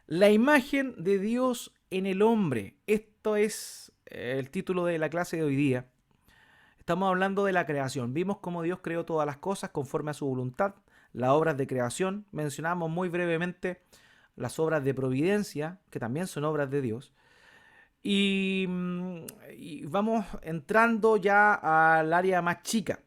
La imagen de Dios en el hombre. Esto es el título de la clase de hoy día. Estamos hablando de la creación. Vimos cómo Dios creó todas las cosas conforme a su voluntad, las obras de creación. Mencionamos muy brevemente las obras de providencia, que también son obras de Dios. Y vamos entrando ya al área más chica.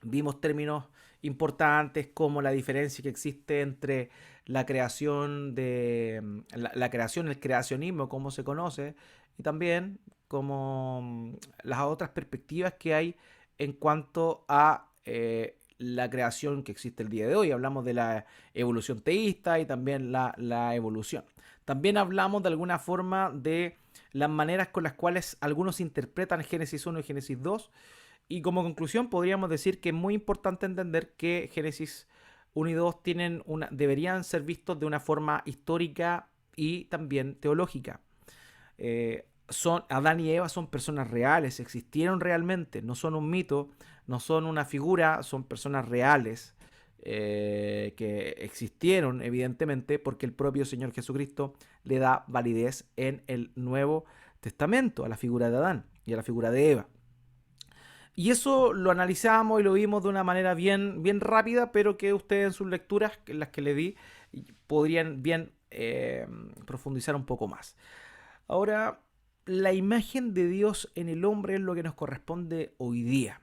Vimos términos importantes como la diferencia que existe entre la creación la creación, el creacionismo, como se conoce, y también como las otras perspectivas que hay en cuanto a la creación que existe el día de hoy. Hablamos de la evolución teísta y también la evolución. También hablamos de alguna forma de las maneras con las cuales algunos interpretan Génesis 1 y Génesis 2. Y como conclusión podríamos decir que es muy importante entender que Génesis 1 y 2 deberían ser vistos de una forma histórica y también teológica. Adán y Eva son personas reales, existieron realmente, no son un mito, no son una figura, son personas reales que existieron evidentemente porque el propio Señor Jesucristo le da validez en el Nuevo Testamento a la figura de Adán y a la figura de Eva. Y eso lo analizamos y lo vimos de una manera bien rápida, pero que ustedes en sus lecturas, en las que le di, podrían bien profundizar un poco más. Ahora, la imagen de Dios en el hombre es lo que nos corresponde hoy día.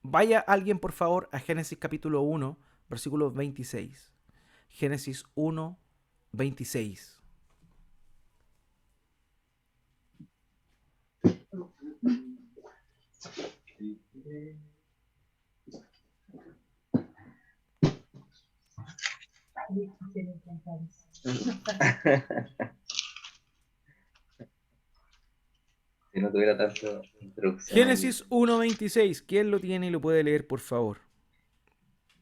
Vaya alguien, por favor, a Génesis capítulo 1, versículo 26. Génesis 1, 26. Si no tuviera tanta introducción ahí. Génesis 1:26. ¿Quién lo tiene y lo puede leer, por favor?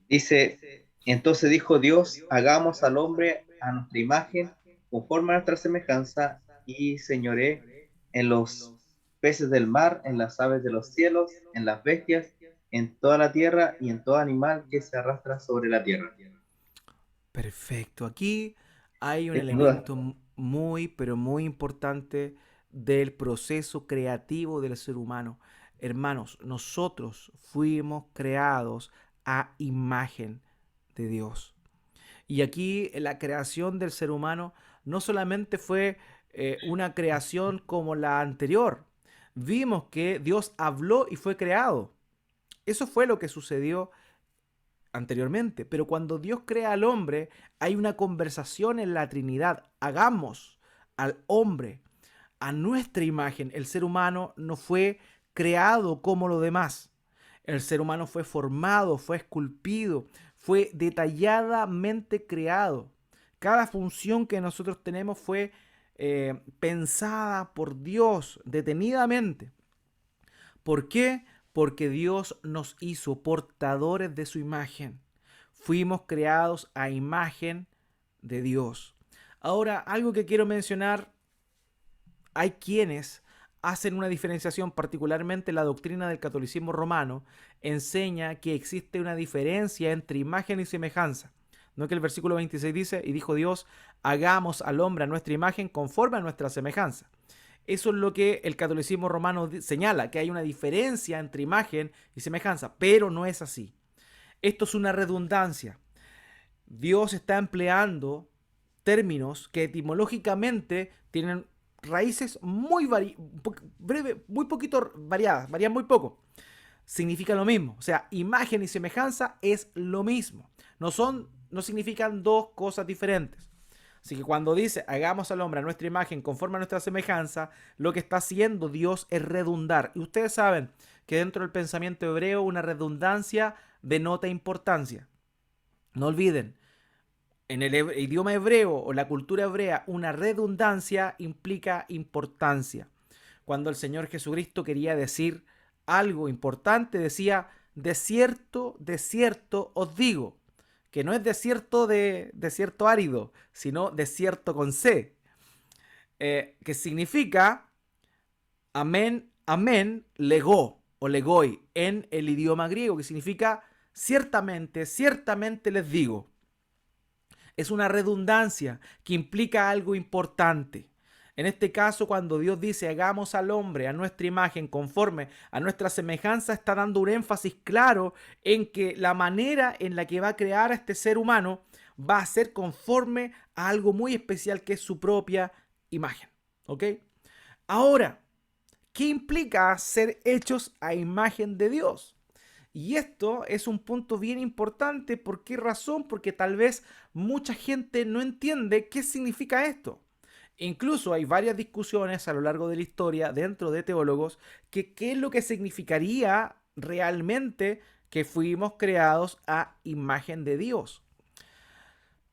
Dice, entonces dijo Dios, hagamos al hombre a nuestra imagen, conforme a nuestra semejanza, y señoré en los peces del mar, en las aves de los cielos, en las bestias, en toda la tierra y en todo animal que se arrastra sobre la tierra. Perfecto. Aquí hay un ¿Tienes dudas? elemento muy, pero muy importante del proceso creativo del ser humano. Hermanos, nosotros fuimos creados a imagen de Dios. Y aquí la creación del ser humano no solamente fue una creación como la anterior. Vimos que Dios habló y fue creado. Eso fue lo que sucedió anteriormente, pero cuando Dios crea al hombre, hay una conversación en la Trinidad. Hagamos al hombre a nuestra imagen. El ser humano no fue creado como lo demás. El ser humano fue formado, fue esculpido, fue detalladamente creado. Cada función que nosotros tenemos fue pensada por Dios detenidamente. ¿Por qué? Porque Dios nos hizo portadores de su imagen. Fuimos creados a imagen de Dios. Ahora, algo que quiero mencionar, hay quienes hacen una diferenciación, particularmente la doctrina del catolicismo romano, enseña que existe una diferencia entre imagen y semejanza. No que el versículo 26 dice, y dijo Dios, hagamos al hombre a nuestra imagen conforme a nuestra semejanza. Eso es lo que el catolicismo romano señala, que hay una diferencia entre imagen y semejanza, pero no es así. Esto es una redundancia. Dios está empleando términos que etimológicamente tienen raíces muy poquito variadas, varían muy poco. Significa lo mismo, o sea, imagen y semejanza es lo mismo. No significan dos cosas diferentes. Así que cuando dice hagamos al hombre a nuestra imagen conforme a nuestra semejanza, lo que está haciendo Dios es redundar. Y ustedes saben que dentro del pensamiento hebreo una redundancia denota importancia. No olviden, en el idioma hebreo o la cultura hebrea, una redundancia implica importancia. Cuando el Señor Jesucristo quería decir algo importante, decía, de cierto os digo, que no es desierto de desierto árido, sino desierto con C, que significa amén, amén, legó o legoi en el idioma griego, que significa ciertamente, ciertamente les digo. Es una redundancia que implica algo importante. En este caso, cuando Dios dice hagamos al hombre a nuestra imagen conforme a nuestra semejanza, está dando un énfasis claro en que la manera en la que va a crear a este ser humano va a ser conforme a algo muy especial que es su propia imagen. ¿Ok? Ahora, ¿qué implica ser hechos a imagen de Dios? Y esto es un punto bien importante. ¿Por qué razón? Porque tal vez mucha gente no entiende qué significa esto. Incluso hay varias discusiones a lo largo de la historia dentro de teólogos que qué es lo que significaría realmente que fuimos creados a imagen de Dios.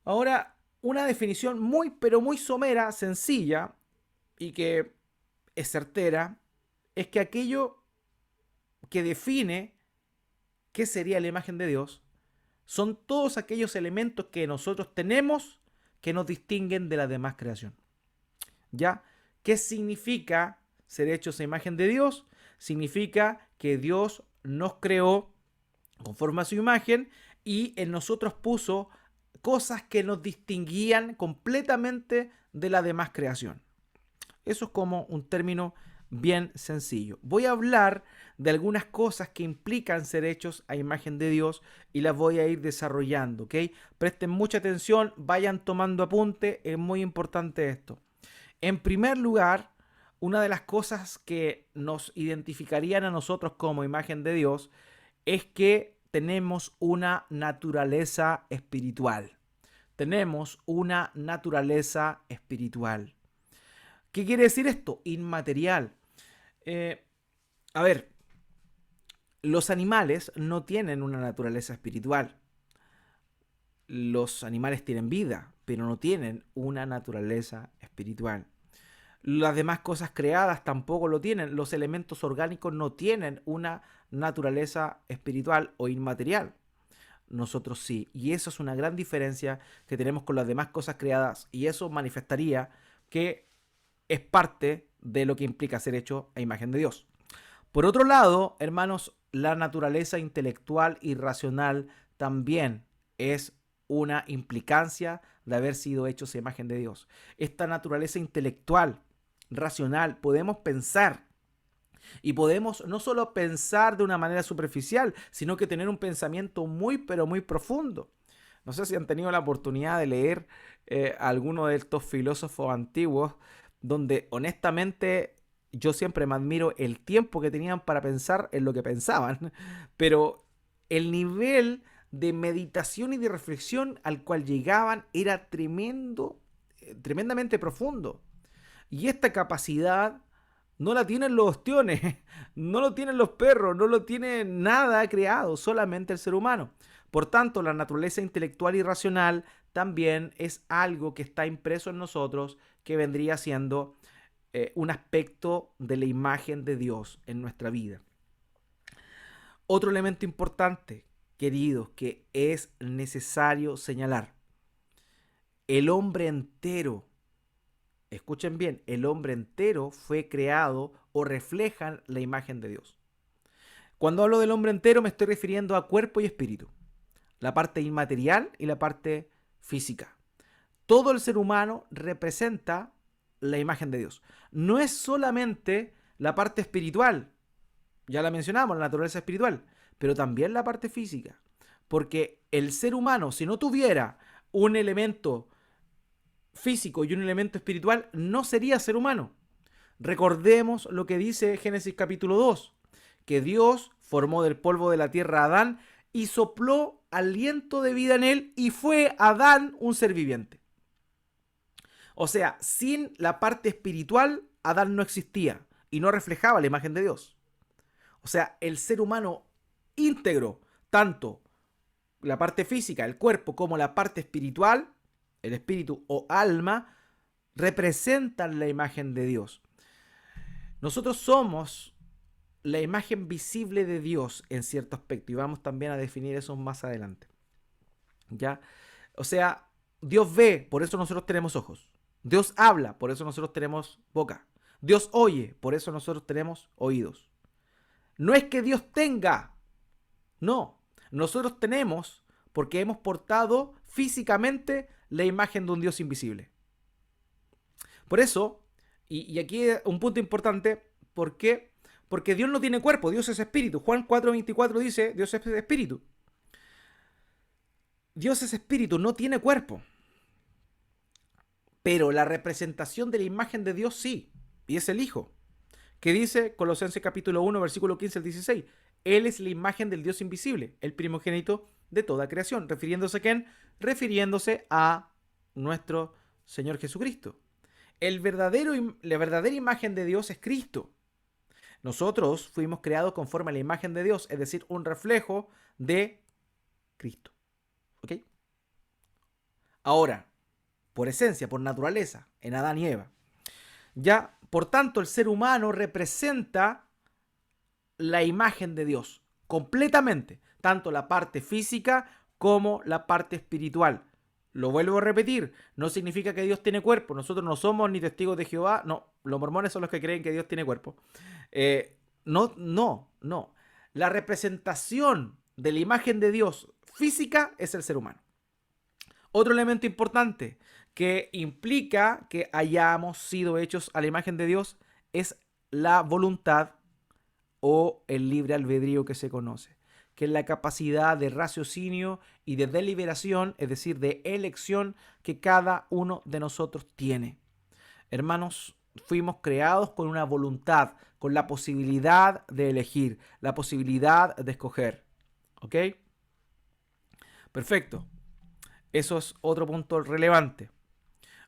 Ahora, una definición muy pero muy somera, sencilla y que es certera, es que aquello que define qué sería la imagen de Dios son todos aquellos elementos que nosotros tenemos que nos distinguen de la demás creación. ¿Ya? ¿Qué significa ser hechos a imagen de Dios? Significa que Dios nos creó conforme a su imagen y en nosotros puso cosas que nos distinguían completamente de la demás creación. Eso es como un término bien sencillo. Voy a hablar de algunas cosas que implican ser hechos a imagen de Dios y las voy a ir desarrollando, ¿ok? Presten mucha atención, vayan tomando apunte, es muy importante esto. En primer lugar, una de las cosas que nos identificarían a nosotros como imagen de Dios es que tenemos una naturaleza espiritual. Tenemos una naturaleza espiritual. ¿Qué quiere decir esto? Inmaterial. Eh, a ver, los animales no tienen una naturaleza espiritual. Los animales tienen vida, pero no tienen una naturaleza espiritual. Las demás cosas creadas tampoco lo tienen. Los elementos orgánicos no tienen una naturaleza espiritual o inmaterial. Nosotros sí. Y eso es una gran diferencia que tenemos con las demás cosas creadas. Y eso manifestaría que es parte de lo que implica ser hecho a imagen de Dios. Por otro lado, hermanos, la naturaleza intelectual y racional también es una implicancia de haber sido hechos a imagen de Dios. Esta naturaleza intelectual, racional, podemos pensar y podemos no solo pensar de una manera superficial, sino que tener un pensamiento muy, pero muy profundo. No sé si han tenido la oportunidad de leer alguno de estos filósofos antiguos, donde honestamente yo siempre me admiro el tiempo que tenían para pensar en lo que pensaban, pero el nivel de meditación y de reflexión al cual llegaban era tremendo, tremendamente profundo. Y esta capacidad no la tienen los ostiones, no lo tienen los perros, no lo tiene nada creado, solamente el ser humano. Por tanto, la naturaleza intelectual y racional también es algo que está impreso en nosotros, que vendría siendo un aspecto de la imagen de Dios en nuestra vida. Otro elemento importante, queridos, que es necesario señalar. El hombre entero, escuchen bien, el hombre entero fue creado o reflejan la imagen de Dios. Cuando hablo del hombre entero me estoy refiriendo a cuerpo y espíritu, la parte inmaterial y la parte física. Todo el ser humano representa la imagen de Dios. No es solamente la parte espiritual, ya la mencionamos, la naturaleza espiritual, pero también la parte física. Porque el ser humano, si no tuviera un elemento físico y un elemento espiritual, no sería ser humano. Recordemos lo que dice Génesis capítulo 2, que Dios formó del polvo de la tierra a Adán y sopló aliento de vida en él y fue Adán un ser viviente. O sea, sin la parte espiritual, Adán no existía y no reflejaba la imagen de Dios. O sea, el ser humano íntegro, tanto la parte física, el cuerpo, como la parte espiritual, el espíritu o alma, representan la imagen de Dios. Nosotros somos la imagen visible de Dios en cierto aspecto y vamos también a definir eso más adelante. ¿Ya? O sea, Dios ve, por eso nosotros tenemos ojos. Dios habla, por eso nosotros tenemos boca. Dios oye, por eso nosotros tenemos oídos. No es que Dios tenga, no. Nosotros tenemos porque hemos portado físicamente la imagen de un Dios invisible. Por eso, y aquí un punto importante, ¿por qué? Porque Dios no tiene cuerpo, Dios es espíritu. Juan 4:24 dice, Dios es espíritu. Dios es espíritu, no tiene cuerpo. Pero la representación de la imagen de Dios sí, y es el Hijo. Que dice Colosenses capítulo 1, versículo 15 al 16. Él es la imagen del Dios invisible, el primogénito de toda creación. ¿Refiriéndose a quién? Refiriéndose a nuestro Señor Jesucristo. La verdadera imagen de Dios es Cristo. Nosotros fuimos creados conforme a la imagen de Dios, es decir, un reflejo de Cristo. ¿Ok? Ahora, por esencia, por naturaleza, en Adán y Eva. Ya, por tanto, el ser humano representa la imagen de Dios completamente, tanto la parte física como la parte espiritual. Lo vuelvo a repetir, no significa que Dios tiene cuerpo. Nosotros no somos ni testigos de Jehová. No, los mormones son los que creen que Dios tiene cuerpo. No. La representación de la imagen de Dios física es el ser humano. Otro elemento importante que implica que hayamos sido hechos a la imagen de Dios es la voluntad o el libre albedrío que se conoce, que es la capacidad de raciocinio y de deliberación, es decir, de elección que cada uno de nosotros tiene. Hermanos, fuimos creados con una voluntad, con la posibilidad de elegir, la posibilidad de escoger. ¿Ok? Perfecto. Eso es otro punto relevante.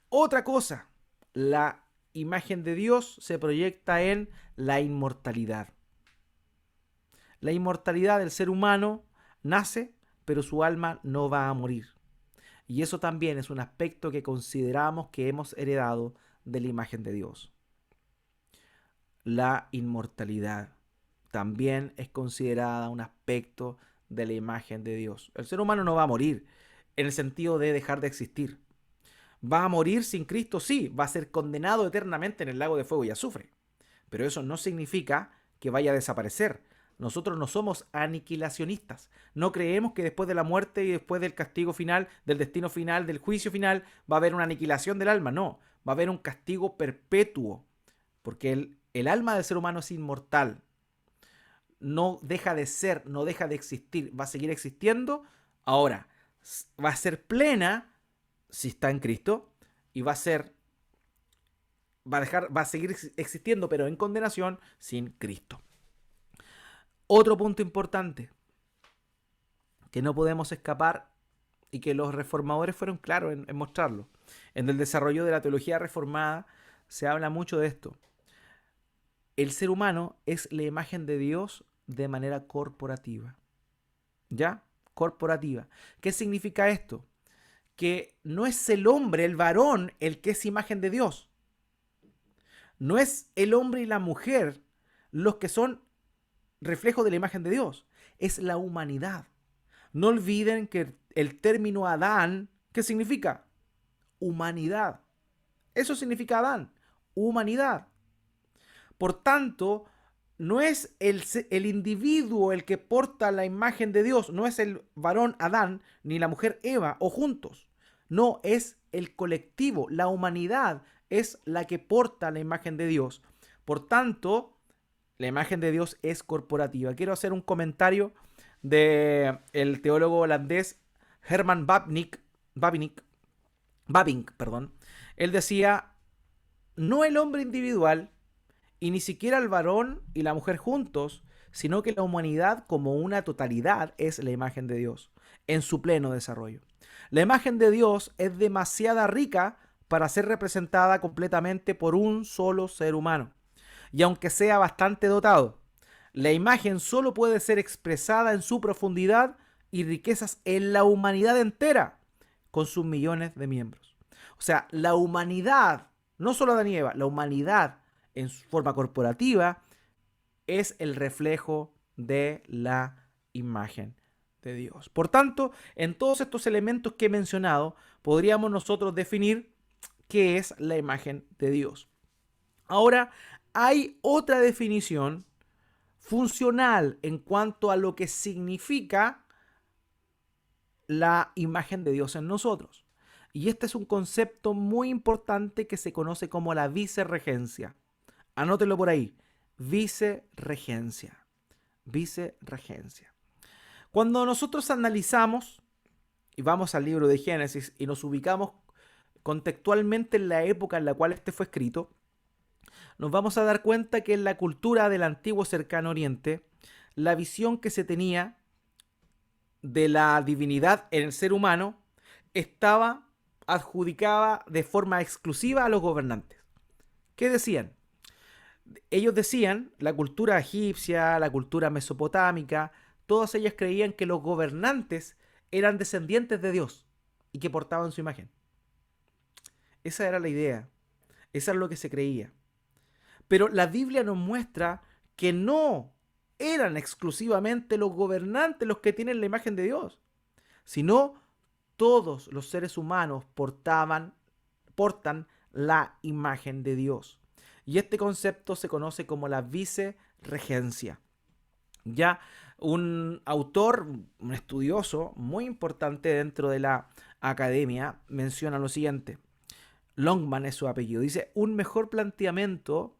Otra cosa, la imagen de Dios se proyecta en la inmortalidad. La inmortalidad del ser humano nace, pero su alma no va a morir. Y eso también es un aspecto que consideramos que hemos heredado de la imagen de Dios. La inmortalidad también es considerada un aspecto de la imagen de Dios. El ser humano no va a morir en el sentido de dejar de existir. ¿Va a morir sin Cristo? Sí, va a ser condenado eternamente en el lago de fuego y azufre. Pero eso no significa que vaya a desaparecer. Nosotros no somos aniquilacionistas. No creemos que después de la muerte y después del castigo final, del destino final, del juicio final, va a haber una aniquilación del alma. No, va a haber un castigo perpetuo. Porque el alma del ser humano es inmortal. No deja de ser, no deja de existir. Va a seguir existiendo. Ahora, va a ser plena si está en Cristo y va a seguir existiendo, pero en condenación sin Cristo. Otro punto importante que no podemos escapar y que los reformadores fueron claros en mostrarlo. En el desarrollo de la teología reformada se habla mucho de esto. El ser humano es la imagen de Dios de manera corporativa. ¿Ya? Corporativa. ¿Qué significa esto? Que no es el hombre, el varón, el que es imagen de Dios. No es el hombre y la mujer los que son reflejo de la imagen de Dios. Es la humanidad. No olviden que el término Adán, ¿qué significa? Humanidad. Eso significa Adán, humanidad. Por tanto, no es el individuo el que porta la imagen de Dios, no es el varón Adán ni la mujer Eva o juntos. No, es el colectivo, la humanidad es la que porta la imagen de Dios. Por tanto, la imagen de Dios es corporativa. Quiero hacer un comentario del teólogo holandés Herman Bavinck. Él decía, no el hombre individual y ni siquiera el varón y la mujer juntos, sino que la humanidad como una totalidad es la imagen de Dios en su pleno desarrollo. La imagen de Dios es demasiado rica para ser representada completamente por un solo ser humano. Y aunque sea bastante dotado, la imagen solo puede ser expresada en su profundidad y riquezas en la humanidad entera, con sus millones de miembros. O sea, la humanidad, no solo Adán y Eva, la humanidad en su forma corporativa es el reflejo de la imagen de Dios. Por tanto, en todos estos elementos que he mencionado, podríamos nosotros definir qué es la imagen de Dios. Ahora, hay otra definición funcional en cuanto a lo que significa la imagen de Dios en nosotros. Y este es un concepto muy importante que se conoce como la vicerregencia. Anótelo por ahí. Vicerregencia. Vicerregencia. Cuando nosotros analizamos y vamos al libro de Génesis y nos ubicamos contextualmente en la época en la cual este fue escrito, nos vamos a dar cuenta que en la cultura del antiguo cercano oriente, la visión que se tenía de la divinidad en el ser humano estaba adjudicada de forma exclusiva a los gobernantes. ¿Qué decían? Ellos decían, la cultura egipcia, la cultura mesopotámica, todas ellas creían que los gobernantes eran descendientes de Dios y que portaban su imagen. Esa era la idea, esa es lo que se creía. Pero la Biblia nos muestra que no eran exclusivamente los gobernantes los que tienen la imagen de Dios, sino todos los seres humanos portan la imagen de Dios. Y este concepto se conoce como la vicerregencia. Ya un autor, un estudioso muy importante dentro de la academia, menciona lo siguiente. Longman es su apellido. Dice, un mejor planteamiento,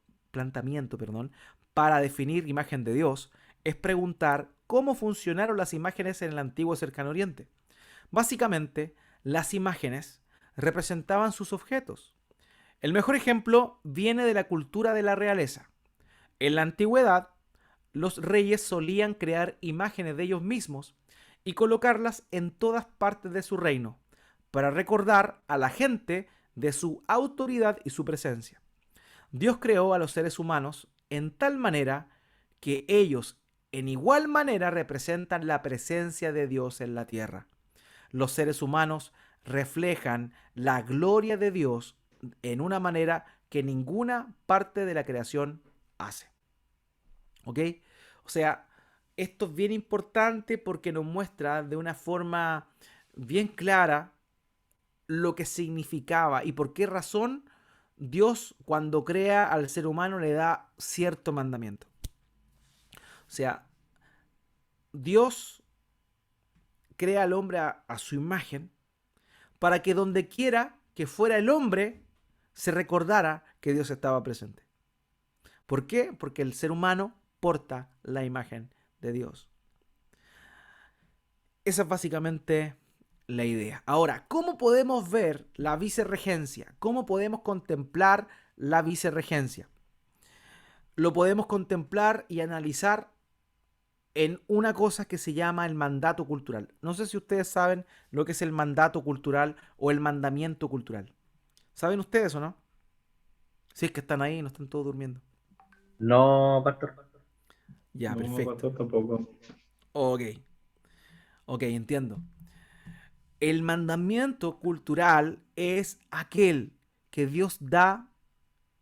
para definir imagen de Dios es preguntar cómo funcionaron las imágenes en el antiguo cercano oriente. Básicamente, las imágenes representaban sus objetos. El mejor ejemplo viene de la cultura de la realeza. En la antigüedad, los reyes solían crear imágenes de ellos mismos y colocarlas en todas partes de su reino, para recordar a la gente de su autoridad y su presencia. Dios creó a los seres humanos en tal manera que ellos en igual manera representan la presencia de Dios en la tierra. Los seres humanos reflejan la gloria de Dios en una manera que ninguna parte de la creación hace. ¿Ok? O sea, esto es bien importante porque nos muestra de una forma bien clara lo que significaba y por qué razón Dios, cuando crea al ser humano, le da cierto mandamiento. O sea, Dios crea al hombre a su imagen para que donde quiera que fuera el hombre se recordara que Dios estaba presente. ¿Por qué? Porque el ser humano porta la imagen de Dios. Esa es básicamente la idea. Ahora, ¿cómo podemos ver la vicerregencia? ¿Cómo podemos contemplar la vicerregencia? Lo podemos contemplar y analizar en una cosa que se llama el mandato cultural. No sé si ustedes saben lo que es el mandato cultural o el mandamiento cultural. ¿Saben ustedes o no? Si es que están ahí, no están todos durmiendo. No, pastor. Ya, No, perfecto. pastor, tampoco. Ok, ok, entiendo. El mandamiento cultural es aquel que Dios da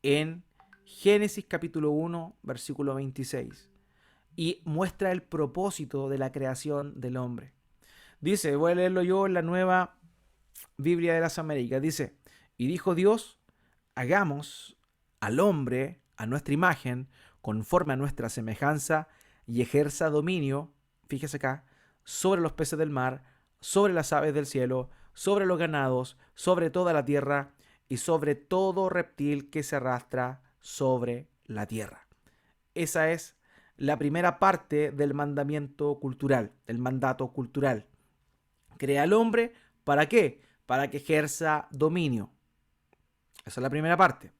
en Génesis capítulo 1, versículo 26, y muestra el propósito de la creación del hombre. Dice, voy a leerlo yo en la Nueva Biblia de las Américas, dice, y dijo Dios, hagamos al hombre a nuestra imagen, conforme a nuestra semejanza, y ejerza dominio, fíjese acá, sobre los peces del mar, sobre las aves del cielo, sobre los ganados, sobre toda la tierra, y sobre todo reptil que se arrastra sobre la tierra. Esa es la primera parte del mandamiento cultural, del mandato cultural. Crea al hombre, ¿para qué? Para que ejerza dominio. Esa es la primera parte.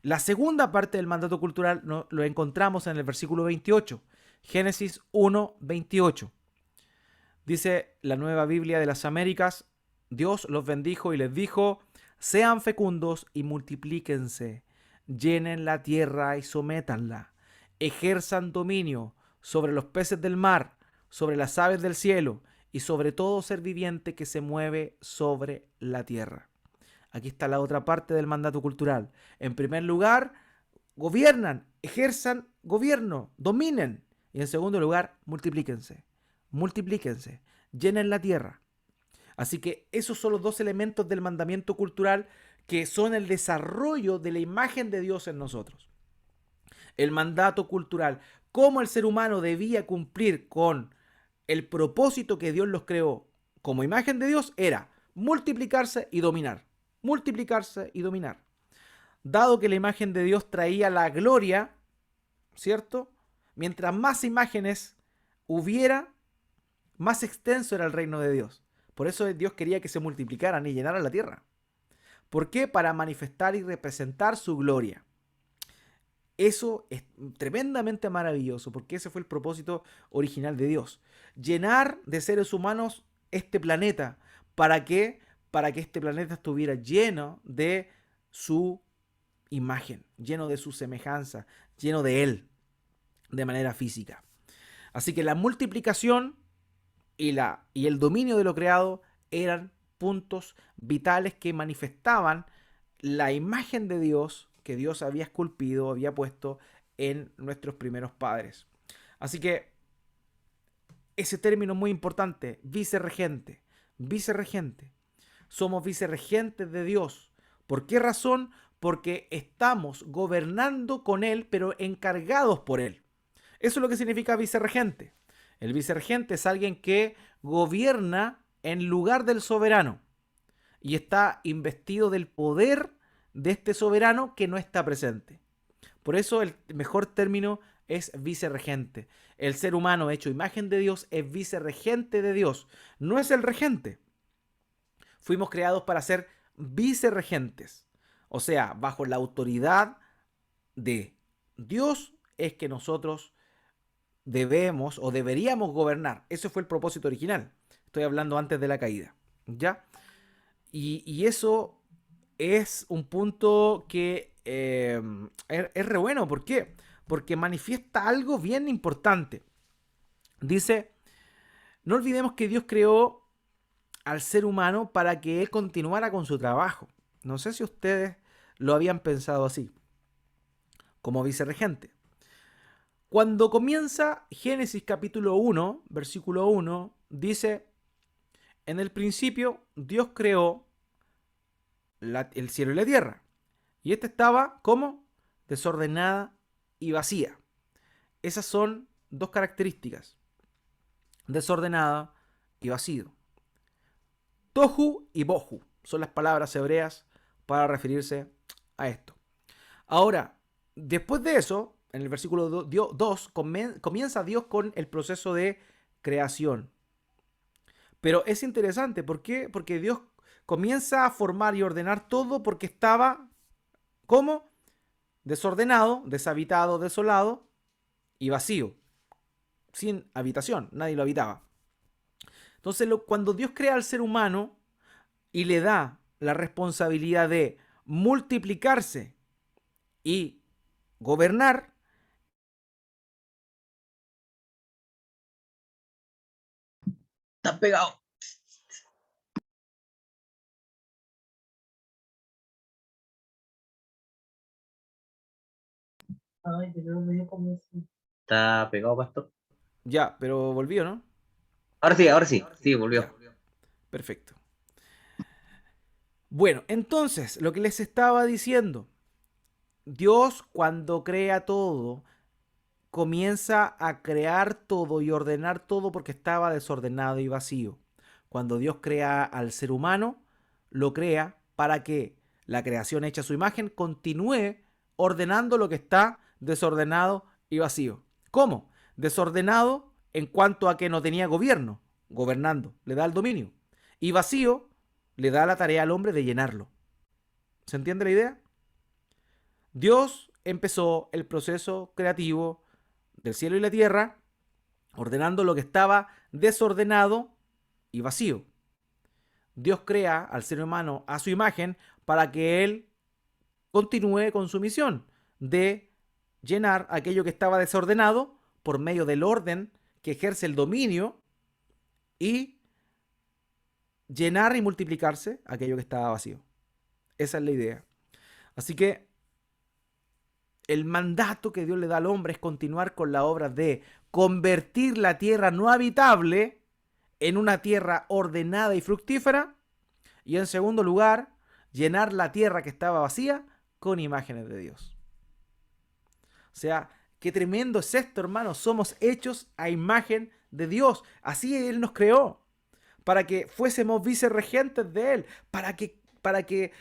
La segunda parte del mandato cultural lo encontramos en el versículo 28, Génesis 1, 28. Dice la Nueva Biblia de las Américas, Dios los bendijo y les dijo, sean fecundos y multiplíquense, llenen la tierra y sométanla, ejerzan dominio sobre los peces del mar, sobre las aves del cielo y sobre todo ser viviente que se mueve sobre la tierra. Aquí está la otra parte del mandato cultural. En primer lugar, gobiernan, ejerzan gobierno, dominen. Y en segundo lugar, multiplíquense. Multiplíquense, llenen la tierra. Así que esos son los dos elementos del mandamiento cultural que son el desarrollo de la imagen de Dios en nosotros. El mandato cultural, cómo el ser humano debía cumplir con el propósito que Dios los creó como imagen de Dios, era multiplicarse y dominar. Multiplicarse y dominar. Dado que la imagen de Dios traía la gloria, ¿cierto? Mientras más imágenes hubiera, más extenso era el reino de Dios. Por eso Dios quería que se multiplicaran y llenaran la tierra. ¿Por qué? Para manifestar y representar su gloria. Eso es tremendamente maravilloso, porque ese fue el propósito original de Dios. Llenar de seres humanos este planeta. ¿Para qué? Para que este planeta estuviera lleno de su imagen, lleno de su semejanza, lleno de Él, de manera física. Así que la multiplicación y el dominio de lo creado eran puntos vitales que manifestaban la imagen de Dios que Dios había esculpido, había puesto en nuestros primeros padres. Así que ese término es muy importante, vicerregente, vicerregente. Somos vicerregentes de Dios. ¿Por qué razón? Porque estamos gobernando con Él, pero encargados por Él. Eso es lo que significa vicerregente. El vicerregente es alguien que gobierna en lugar del soberano y está investido del poder de este soberano que no está presente. Por eso el mejor término es vicerregente. El ser humano hecho imagen de Dios es vicerregente de Dios, no es el regente. Fuimos creados para ser vicerregentes, o sea, bajo la autoridad de Dios es que nosotros debemos o deberíamos gobernar. Ese fue el propósito original. Estoy hablando antes de la caída, ¿ya? Y eso es un punto que es re bueno. ¿Por qué? Porque manifiesta algo bien importante. Dice, no olvidemos que Dios creó al ser humano para que él continuara con su trabajo. No sé si ustedes lo habían pensado así, como vicerregente. Cuando comienza Génesis capítulo 1, versículo 1, dice, en el principio Dios creó el cielo y la tierra. Y esta estaba como desordenada y vacía. Esas son dos características. Desordenada y vacío. Tohu y bohu son las palabras hebreas para referirse a esto. Ahora, después de eso, en el versículo 2, comienza Dios con el proceso de creación. Pero es interesante, ¿por qué? Porque Dios comienza a formar y ordenar todo porque estaba, ¿cómo? Desordenado, deshabitado, desolado y vacío, sin habitación, nadie lo habitaba. Entonces, cuando Dios crea al ser humano y le da la responsabilidad de multiplicarse y gobernar, Está pegado. Ay, pero no me dio como eso. Está pegado, pastor. ya, pero volvió, ¿no? Ahora sí, sí, volvió. Ya, perfecto. Bueno, entonces, lo que les estaba diciendo, Dios cuando crea todo, comienza a crear todo y ordenar todo porque estaba desordenado y vacío. Cuando Dios crea al ser humano, lo crea para que la creación hecha a su imagen continúe ordenando lo que está desordenado y vacío. ¿Cómo? Desordenado en cuanto a que no tenía gobierno, gobernando, le da el dominio. Y vacío, le da la tarea al hombre de llenarlo. ¿Se entiende la idea? Dios empezó el proceso creativo del cielo y la tierra, ordenando lo que estaba desordenado y vacío. Dios crea al ser humano a su imagen para que él continúe con su misión de llenar aquello que estaba desordenado por medio del orden que ejerce el dominio y llenar y multiplicarse aquello que estaba vacío. Esa es la idea. Así que el mandato que Dios le da al hombre es continuar con la obra de convertir la tierra no habitable en una tierra ordenada y fructífera. Y en segundo lugar, llenar la tierra que estaba vacía con imágenes de Dios. O sea, qué tremendo es esto, hermanos. Somos hechos a imagen de Dios. Así Él nos creó. para que fuésemos vicerregentes de Él, para que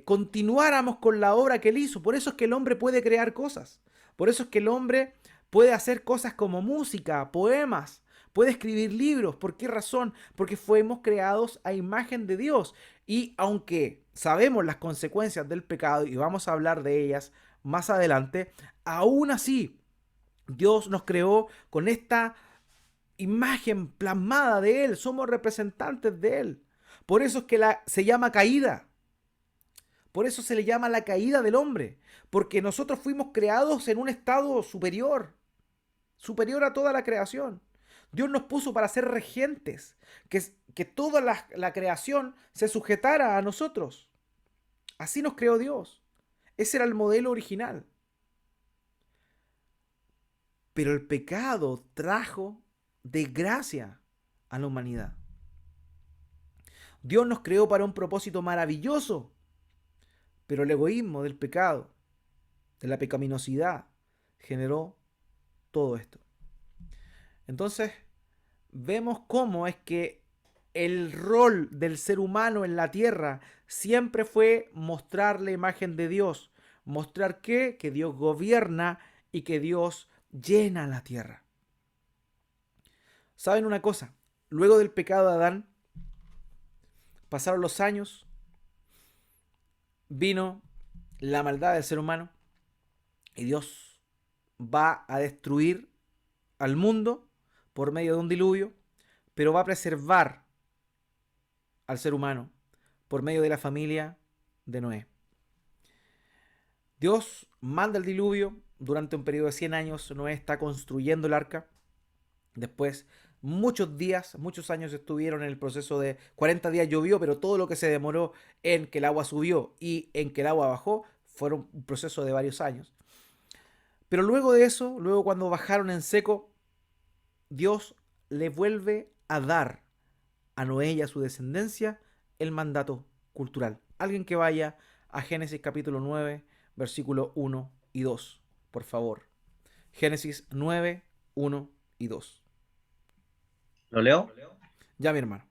continuáramos con la obra que Él hizo. Por eso es que el hombre puede crear cosas. Por eso es que el hombre puede hacer cosas como música, poemas, puede escribir libros. ¿Por qué razón? Porque fuimos creados a imagen de Dios. Y aunque sabemos las consecuencias del pecado y vamos a hablar de ellas más adelante, aún así Dios nos creó con esta imagen plasmada de Él. Somos representantes de Él. Por eso es que se llama caída. Por eso se le llama la caída del hombre. Porque nosotros fuimos creados en un estado superior. Superior a toda la creación. Dios nos puso para ser regentes. Que toda la creación se sujetara a nosotros. Así nos creó Dios. Ese era el modelo original. Pero el pecado trajo desgracia a la humanidad. Dios nos creó para un propósito maravilloso, pero el egoísmo del pecado, de la pecaminosidad, generó todo esto. Entonces, vemos cómo es que el rol del ser humano en la tierra siempre fue mostrar la imagen de Dios. ¿Mostrar qué? Que Dios gobierna y que Dios llena la tierra. ¿Saben una cosa? Luego del pecado de Adán, pasaron los años, vino la maldad del ser humano y Dios va a destruir al mundo por medio de un diluvio, pero va a preservar al ser humano por medio de la familia de Noé. Dios manda el diluvio durante un periodo de 100 años. Noé está construyendo el arca. Después, muchos días, muchos años estuvieron en el proceso de 40 días llovió, pero todo lo que se demoró en que el agua subió y en que el agua bajó, fueron un proceso de varios años. Pero luego de eso, luego cuando bajaron en seco, Dios le vuelve a dar a Noé y a su descendencia el mandato cultural. Alguien que vaya a Génesis capítulo 9, versículo 1 y 2, por favor. Génesis 9, 1 y 2. ¿Lo leo? Ya, mi hermano.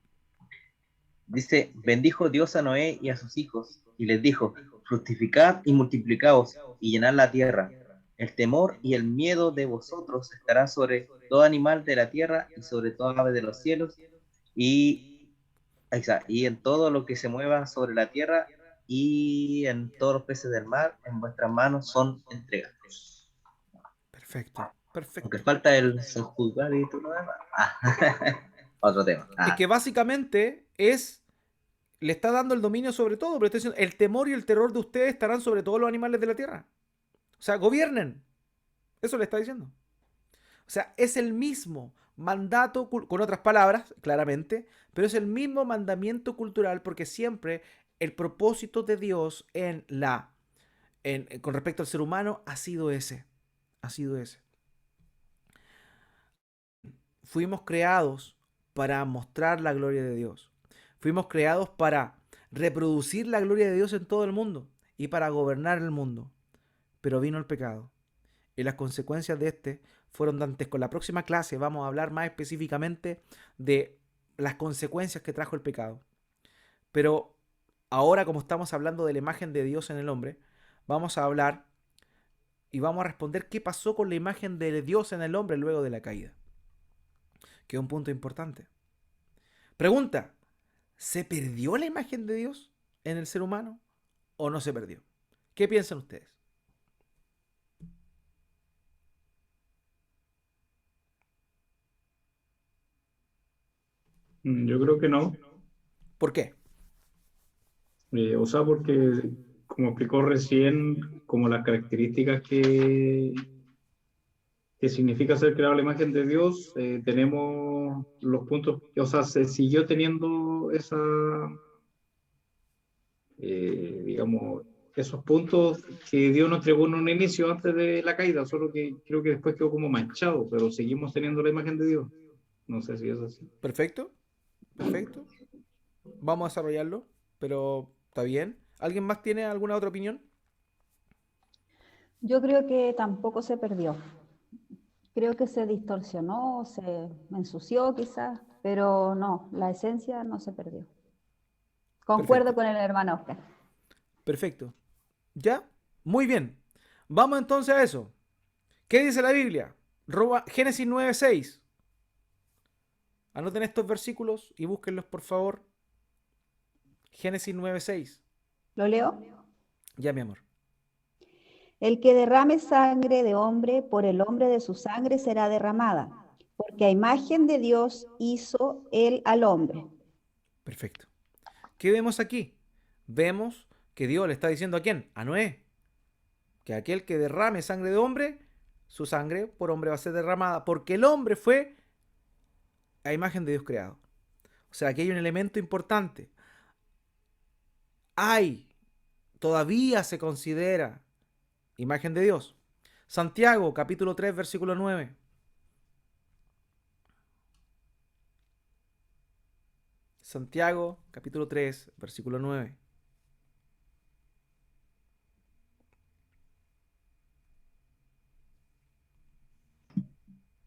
Dice, bendijo Dios a Noé y a sus hijos, y les dijo, fructificad y multiplicaos, y llenad la tierra. El temor y el miedo de vosotros estará sobre todo animal de la tierra y sobre toda ave de los cielos, y, y en todo lo que se mueva sobre la tierra, y en todos los peces del mar, en vuestras manos son entregados. Perfecto, Aunque perfecto. falta el sojuzgar y todo lo demás. Otro tema. Es que básicamente le está dando el dominio sobre todo, pero está diciendo, el temor y el terror de ustedes estarán sobre todos los animales de la tierra. O sea, gobiernen. Eso le está diciendo. O sea, es el mismo mandato, con otras palabras, claramente, pero es el mismo mandamiento cultural porque siempre el propósito de Dios con respecto al ser humano ha sido ese. Ha sido ese. Fuimos creados para mostrar la gloria de Dios. Fuimos creados para reproducir la gloria de Dios en todo el mundo y para gobernar el mundo. Pero vino el pecado. Y las consecuencias de este fueron dantes. Con la próxima clase vamos a hablar más específicamente de las consecuencias que trajo el pecado. Pero ahora, como estamos hablando de la imagen de Dios en el hombre, vamos a hablar y vamos a responder qué pasó con la imagen de Dios en el hombre luego de la caída. Que es un punto importante. Pregunta, ¿se perdió la imagen de Dios en el ser humano o no se perdió? ¿Qué piensan ustedes? Yo creo que no. ¿Por qué? O sea, porque como explicó recién, como las características que significa ser creado a la imagen de Dios, tenemos los puntos, o sea, se siguió teniendo esa, digamos, esos puntos que Dios nos entregó en un inicio antes de la caída, solo que creo que después quedó como manchado, pero seguimos teniendo la imagen de Dios. No sé si es así. Perfecto, perfecto. Vamos a desarrollarlo, pero está bien. ¿Alguien más tiene alguna otra opinión? Yo creo que tampoco se perdió. Creo que se distorsionó, se ensució quizás, pero no, la esencia no se perdió. Concuerdo Perfecto, con el hermano Oscar. perfecto. ¿Ya? Muy bien. Vamos entonces a eso. ¿Qué dice la Biblia? Génesis 9:6. Anoten estos versículos y búsquenlos, por favor. Génesis 9:6. ¿Lo leo? Ya, mi amor. El que derrame sangre de hombre, por el hombre de su sangre será derramada, porque a imagen de Dios hizo él al hombre. Perfecto. ¿Qué vemos aquí? Vemos que Dios le está diciendo a quién? A Noé. Que aquel que derrame sangre de hombre, su sangre por hombre va a ser derramada, porque el hombre fue a imagen de Dios creado. O sea, aquí hay un elemento importante. Hay, todavía se considera imagen de Dios. Santiago, capítulo 3, versículo 9. Santiago, capítulo 3, versículo 9.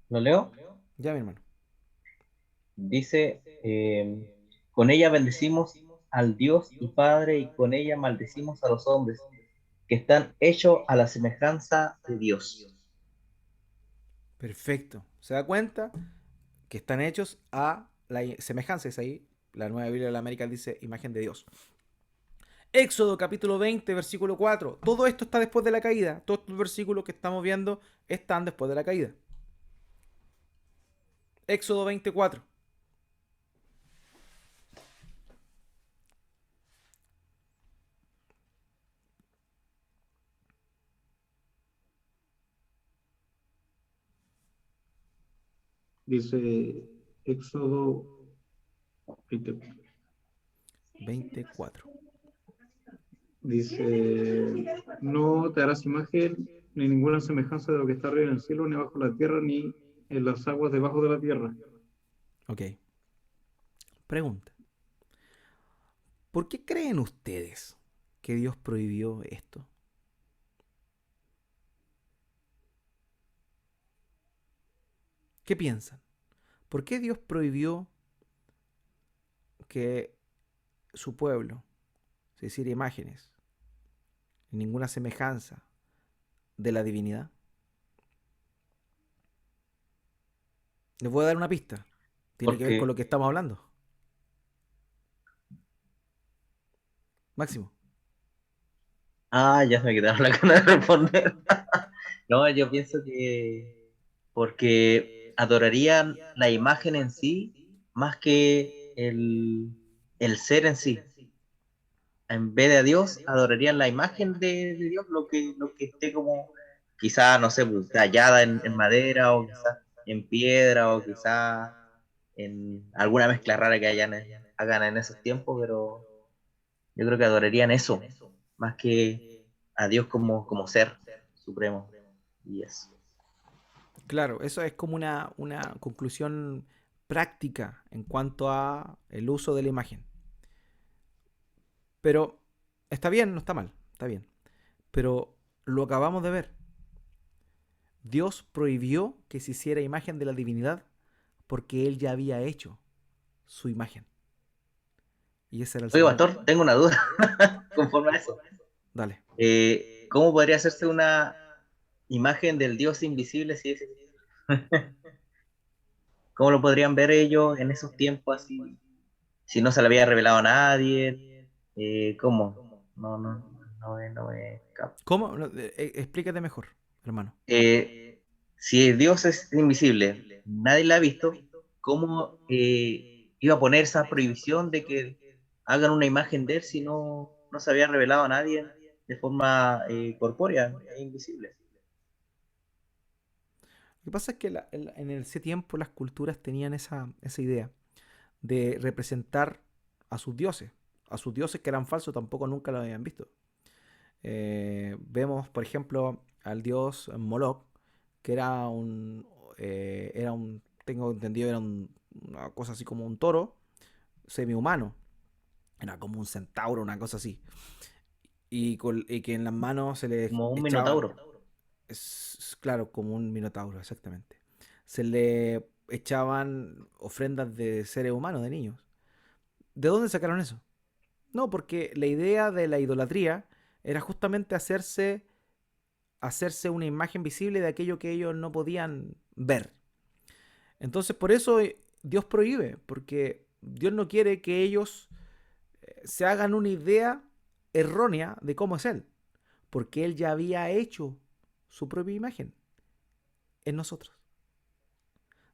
¿Lo leo? Ya, mi hermano. Dice, con ella bendecimos al Dios y Padre y con ella maldecimos a los hombres que están hechos a la semejanza de Dios. Perfecto. ¿Se da cuenta? Que están hechos a la semejanza. Es ahí. La Nueva Biblia de la América dice imagen de Dios. Éxodo capítulo 20, versículo 4. Todo esto está después de la caída. Todos estos versículos que estamos viendo están después de la caída. Éxodo 24. Dice Éxodo 20. 24. Dice, no te harás imagen ni ninguna semejanza de lo que está arriba en el cielo, ni abajo en la tierra, ni en las aguas debajo de la tierra. Ok. Pregunta. ¿Por qué creen ustedes que Dios prohibió esto? ¿Qué piensan? ¿Por qué Dios prohibió que su pueblo se hiciera imágenes, ninguna semejanza de la divinidad? Les voy a dar una pista. Tiene que ver con lo Porque, que estamos hablando. Máximo. ya se me quitaron la gana de responder. No, yo pienso que porque adorarían la imagen en sí más que el ser en sí. En vez de a Dios, adorarían la imagen de Dios, lo que esté como, quizá, no sé, pues, tallada en madera, o quizás en piedra, o quizá en alguna mezcla rara que hagan en esos tiempos, pero yo creo que adorarían eso, más que a Dios como ser supremo. Y eso. Claro, eso es como una conclusión práctica en cuanto a el uso de la imagen. Pero está bien, no está mal, está bien. Pero lo acabamos de ver. Dios prohibió que se hiciera imagen de la divinidad porque Él ya había hecho su imagen. Y ese era el Oye, Señor. Pastor, tengo una duda conforme a eso. Dale. ¿Cómo podría hacerse una imagen del Dios invisible si es... ¿Cómo lo podrían ver ellos en esos tiempos así? Si no se le había revelado a nadie, ¿cómo? No me capto. ¿Cómo? No, explícate mejor, hermano. Si Dios es invisible, nadie la ha visto, ¿cómo iba a poner esa prohibición de que hagan una imagen de él si no se había revelado a nadie de forma corpórea, e invisible? Lo que pasa es que en ese tiempo las culturas tenían esa idea de representar a sus dioses que eran falsos, tampoco nunca lo habían visto. Vemos, por ejemplo, al dios Moloch, que tengo entendido, una cosa así como un toro semi-humano, era como un centauro, una cosa así, y que en las manos se le Como un echaba, minotauro. claro, como un minotauro, exactamente. Se le echaban ofrendas de seres humanos, de niños. ¿De dónde sacaron eso? No, porque la idea de la idolatría era justamente hacerse una imagen visible de aquello que ellos no podían ver. Entonces, por eso Dios prohíbe, porque Dios no quiere que ellos se hagan una idea errónea de cómo es Él, porque Él ya había hecho su propia imagen en nosotros.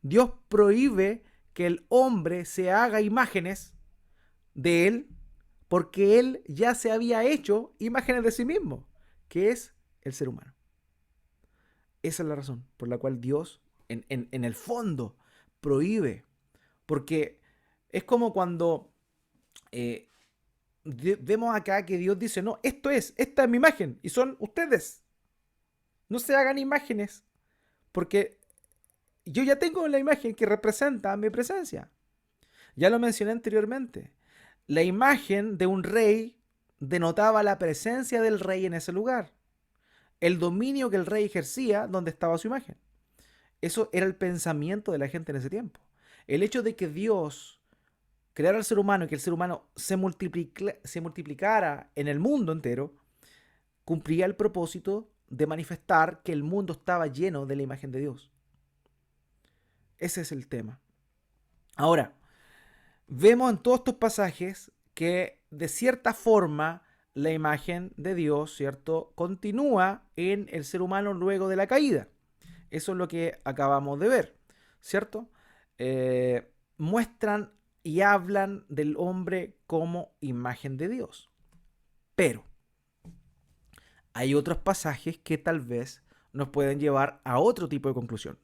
Dios prohíbe que el hombre se haga imágenes de Él, porque Él ya se había hecho imágenes de sí mismo, que es el ser humano. Esa es la razón por la cual Dios, en el fondo, prohíbe. Porque es como cuando eh, vemos acá que Dios dice, no, esta es mi imagen y son ustedes. No se hagan imágenes, porque yo ya tengo la imagen que representa mi presencia. Ya lo mencioné anteriormente. La imagen de un rey denotaba la presencia del rey en ese lugar, el dominio que el rey ejercía donde estaba su imagen. Eso era el pensamiento de la gente en ese tiempo. El hecho de que Dios creara al ser humano y que el ser humano se multiplicara en el mundo entero, cumplía el propósito de manifestar que el mundo estaba lleno de la imagen de Dios. Ese es el tema. Ahora, vemos en todos estos pasajes que de cierta forma la imagen de Dios, ¿cierto?, continúa en el ser humano luego de la caída. Eso es lo que acabamos de ver, ¿cierto? Muestran y hablan del hombre como imagen de Dios. Pero hay otros pasajes que tal vez nos pueden llevar a otro tipo de conclusión.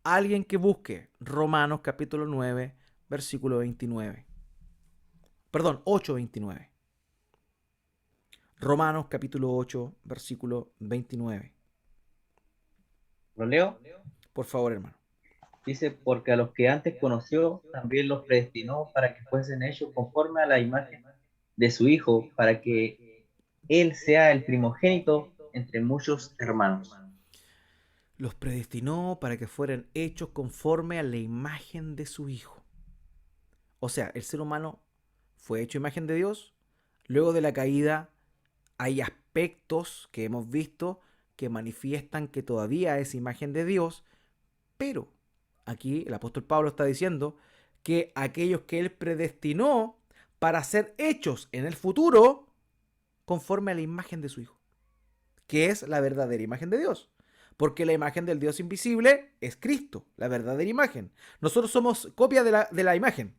Alguien que busque Romanos capítulo 9, versículo 29. Perdón, 8:29. Romanos capítulo 8, versículo 29. ¿Lo leo? Por favor, hermano. Dice, porque a los que antes conoció, también los predestinó para que fuesen hechos conforme a la imagen de su Hijo, para que Él sea el primogénito entre muchos hermanos. Los predestinó para que fueran hechos conforme a la imagen de su Hijo. O sea, el ser humano fue hecho imagen de Dios. Luego de la caída hay aspectos que hemos visto que manifiestan que todavía es imagen de Dios, pero aquí el apóstol Pablo está diciendo que aquellos que él predestinó para ser hechos en el futuro conforme a la imagen de su Hijo, que es la verdadera imagen de Dios. Porque la imagen del Dios invisible es Cristo, la verdadera imagen. Nosotros somos copia de la imagen.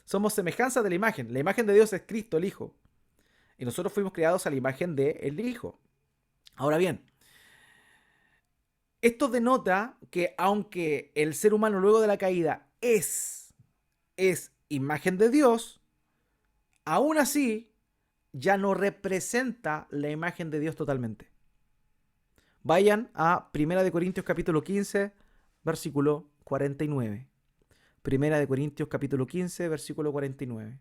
Somos semejanza de la imagen. La imagen de Dios es Cristo, el Hijo. Y nosotros fuimos creados a la imagen del Hijo. Ahora bien, esto denota que aunque el ser humano luego de la caída es imagen de Dios, aún así ya no representa la imagen de Dios totalmente. Vayan a 1 capítulo 15, versículo 49. 1 capítulo 15, versículo 49.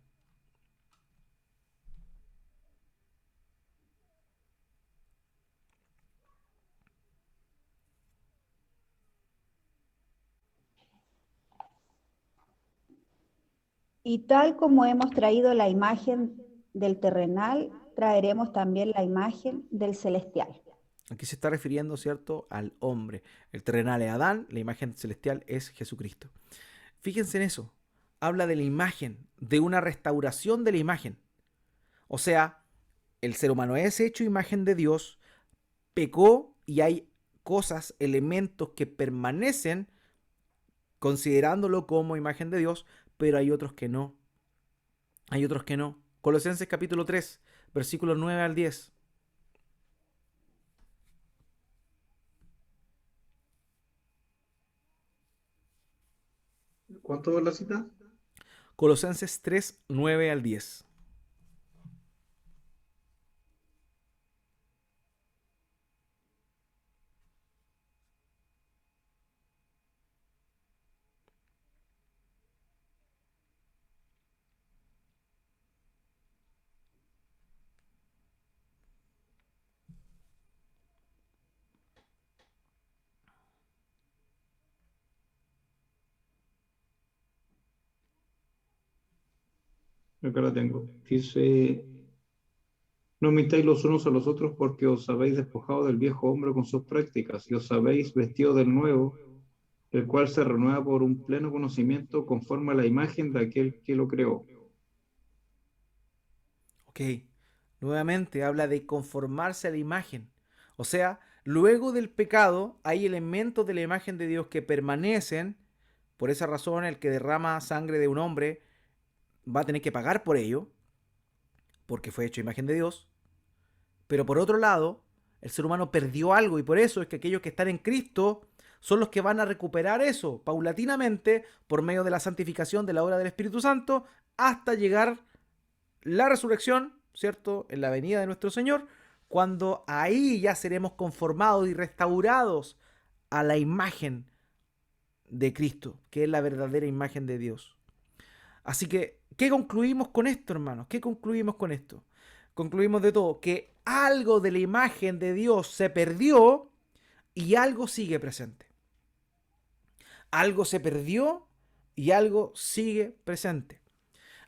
Y tal como hemos traído la imagen del terrenal, traeremos también la imagen del celestial. Aquí se está refiriendo, ¿cierto?, al hombre. El terrenal es Adán, la imagen celestial es Jesucristo. Fíjense en eso. Habla de la imagen, de una restauración de la imagen. O sea, el ser humano es hecho imagen de Dios, pecó y hay cosas, elementos que permanecen considerándolo como imagen de Dios, pero hay otros que no. Hay otros que no. Colosenses capítulo 3, versículos 9 al 10. ¿Cuánto es la cita? Colosenses 3, 9 al 10. Acá la tengo. Dice, no mintáis los unos a los otros porque os habéis despojado del viejo hombre con sus prácticas y os habéis vestido del nuevo, el cual se renueva por un pleno conocimiento conforme a la imagen de aquel que lo creó. Ok, nuevamente habla de conformarse a la imagen. O sea, luego del pecado hay elementos de la imagen de Dios que permanecen. Por esa razón, el que derrama sangre de un hombre va a tener que pagar por ello, porque fue hecho imagen de Dios. Pero por otro lado, el ser humano perdió algo y por eso es que aquellos que están en Cristo son los que van a recuperar eso paulatinamente por medio de la santificación de la obra del Espíritu Santo hasta llegar la resurrección, ¿cierto? En la venida de nuestro Señor, cuando ahí ya seremos conformados y restaurados a la imagen de Cristo, que es la verdadera imagen de Dios. Así que, ¿qué concluimos con esto, hermanos? ¿Qué concluimos con esto? Concluimos de todo, que algo de la imagen de Dios se perdió y algo sigue presente. Algo se perdió y algo sigue presente.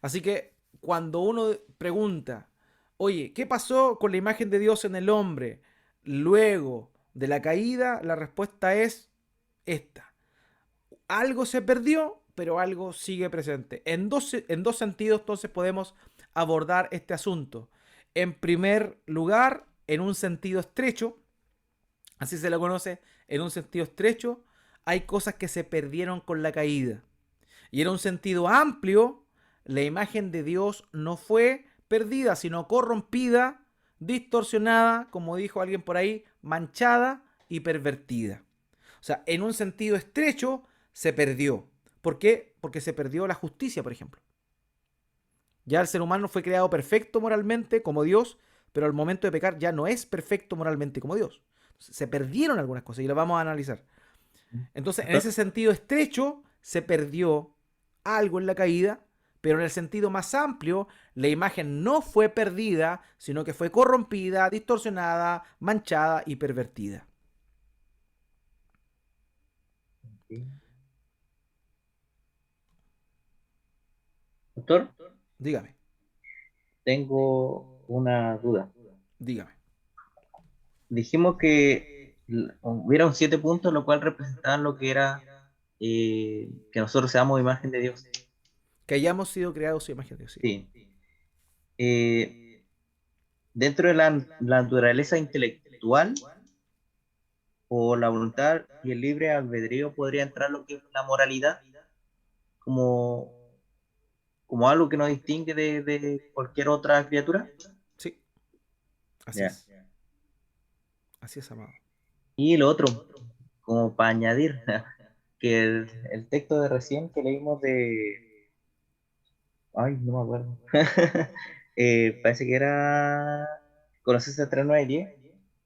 Así que cuando uno pregunta, oye, ¿qué pasó con la imagen de Dios en el hombre luego de la caída? La respuesta es esta. Algo se perdió, pero algo sigue presente. En dos sentidos, entonces, podemos abordar este asunto. En primer lugar, en un sentido estrecho, así se lo conoce, en un sentido estrecho, hay cosas que se perdieron con la caída. Y en un sentido amplio, la imagen de Dios no fue perdida, sino corrompida, distorsionada, como dijo alguien por ahí, manchada y pervertida. O sea, en un sentido estrecho se perdió. ¿Por qué? Porque se perdió la justicia, por ejemplo. Ya el ser humano fue creado perfecto moralmente como Dios, pero al momento de pecar ya no es perfecto moralmente como Dios. Se perdieron algunas cosas y las vamos a analizar. Entonces, en ese sentido estrecho, se perdió algo en la caída, pero en el sentido más amplio, la imagen no fue perdida, sino que fue corrompida, distorsionada, manchada y pervertida. Doctor, Dígame, tengo una duda. dígame. Dijimos que hubieron 7 puntos, lo cual representaban lo que era que nosotros seamos imagen de Dios. Que hayamos sido creados a imagen de Dios. Sí. Sí. Eh, Dentro de la naturaleza intelectual o la voluntad y el libre albedrío podría entrar lo que es la moralidad como, como algo que nos distingue de cualquier otra criatura. Sí, así Ya. es. Así es, amado. Y lo otro, como para añadir, que el texto de recién que leímos de... Ay, no me acuerdo. Parece que era Colosenses 3, 9 y 10.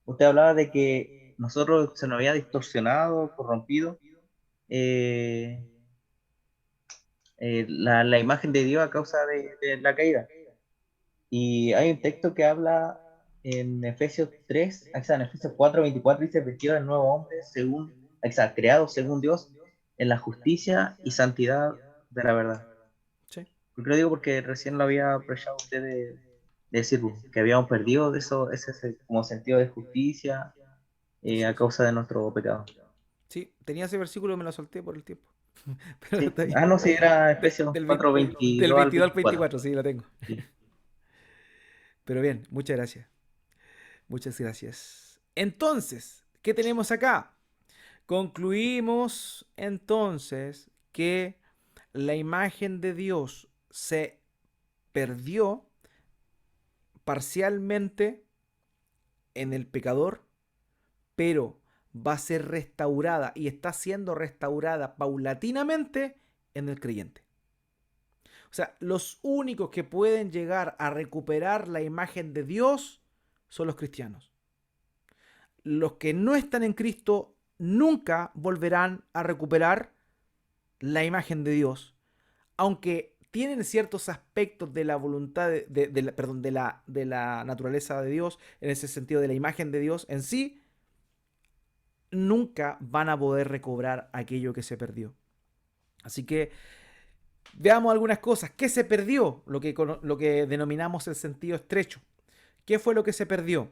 Usted hablaba de que nosotros se nos había distorsionado, corrompido eh, la imagen de Dios a causa de la caída. Y hay un texto que habla en Efesios 3, o sea, en Efesios 4, 24, dice, vestido del nuevo hombre, según, o sea, creado según Dios, en la justicia y santidad de la verdad. Sí, Yo lo digo porque recién lo había aprovechado usted de decir que habíamos perdido de eso, ese como sentido de justicia así a es. causa de nuestro pecado. Sí, tenía ese versículo y me lo salté por el tiempo. Pero Sí. está bien. Ah, no, sí, era De- Efesios del, 4, del 22 al 22 al 24. 24, sí, la tengo. Sí. Pero bien, muchas gracias. Muchas gracias. Entonces, ¿qué tenemos acá? Concluimos entonces que la imagen de Dios se perdió parcialmente en el pecador, pero va a ser restaurada y está siendo restaurada paulatinamente en el creyente. O sea, los únicos que pueden llegar a recuperar la imagen de Dios son los cristianos. Los que no están en Cristo nunca volverán a recuperar la imagen de Dios, aunque tienen ciertos aspectos de la voluntad perdón, de la naturaleza de Dios, en ese sentido de la imagen de Dios en sí, nunca van a poder recobrar aquello que se perdió. Así que Veamos algunas cosas. ¿Qué se perdió? Lo que denominamos el sentido estrecho. ¿Qué fue lo que se perdió?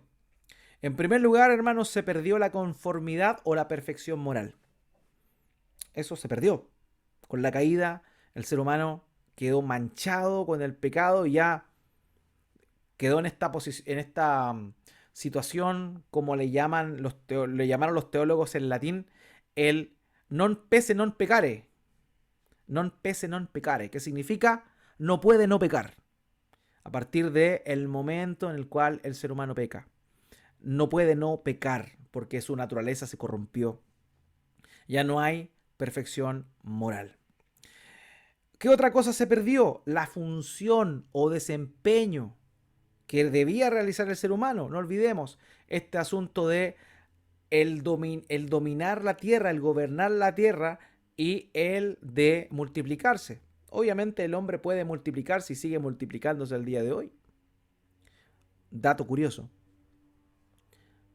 En primer lugar, hermanos, se perdió la conformidad o la perfección moral. Eso se perdió. Con la caída, el ser humano quedó manchado con el pecado y ya quedó en esta situación, como le llaman le llamaron los teólogos en latín, el non pese non pecare. Non pese non pecare, que significa no puede no pecar. A partir del momento en el cual el ser humano peca. No puede no pecar porque su naturaleza se corrompió. Ya no hay perfección moral. ¿Qué otra cosa se perdió? La función o desempeño que debía realizar el ser humano. No olvidemos este asunto de el dominar la tierra, el gobernar la tierra y el de multiplicarse. Obviamente el hombre puede multiplicarse y sigue multiplicándose el día de hoy. Dato curioso.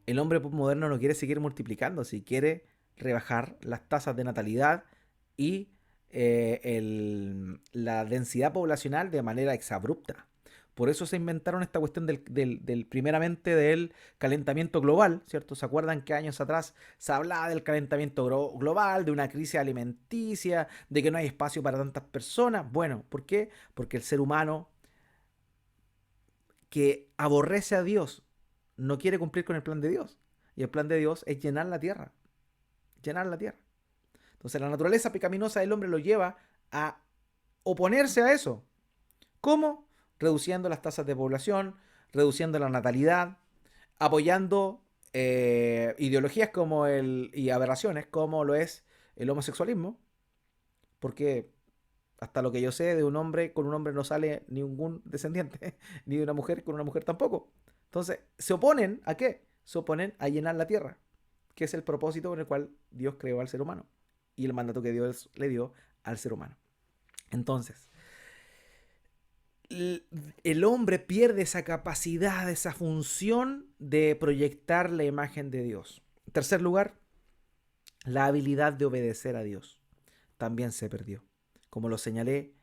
El hombre moderno no quiere seguir multiplicándose, quiere rebajar las tasas de natalidad y la densidad poblacional de manera exabrupta. Por eso se inventaron esta cuestión primeramente del calentamiento global, ¿cierto? ¿Se acuerdan que años atrás se hablaba del calentamiento global, de una crisis alimenticia, de que no hay espacio para tantas personas? Bueno, ¿por qué? Porque el ser humano que aborrece a Dios no quiere cumplir con el plan de Dios. Y el plan de Dios es llenar la tierra. Llenar la tierra. Entonces la naturaleza pecaminosa del hombre lo lleva a oponerse a eso. ¿Cómo? Reduciendo las tasas de población, reduciendo la natalidad, apoyando ideologías y aberraciones como lo es el homosexualismo, porque hasta lo que yo sé, de un hombre con un hombre no sale ningún descendiente, ni de una mujer con una mujer tampoco. Entonces, ¿se oponen a qué? Se oponen a llenar la tierra, que es el propósito con el cual Dios creó al ser humano y el mandato que Dios le dio al ser humano. Entonces, el hombre pierde esa capacidad, esa función de proyectar la imagen de Dios. En tercer lugar, la habilidad de obedecer a Dios también se perdió. Como lo señalé,